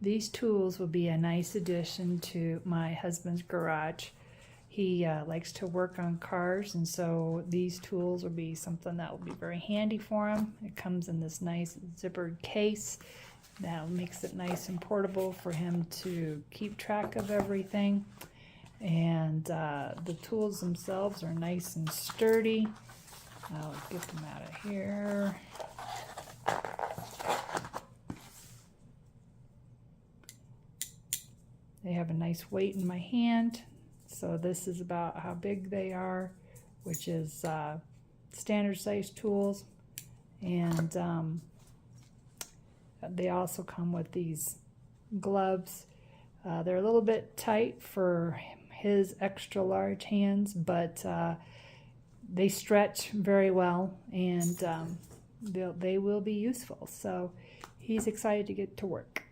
these tools will be a nice addition to my husband's garage. He likes to work on cars, and so these tools will be something that will be very handy for him. It comes in this nice zippered case that makes it nice and portable for him to keep track of everything. And the tools themselves are nice and sturdy. I'll get them out of here. They have a nice weight in my hand. So this is about how big they are, which is standard size tools. And they also come with these gloves. They're a little bit tight for his extra large hands, but they stretch very well, and they will be useful. So he's excited to get to work.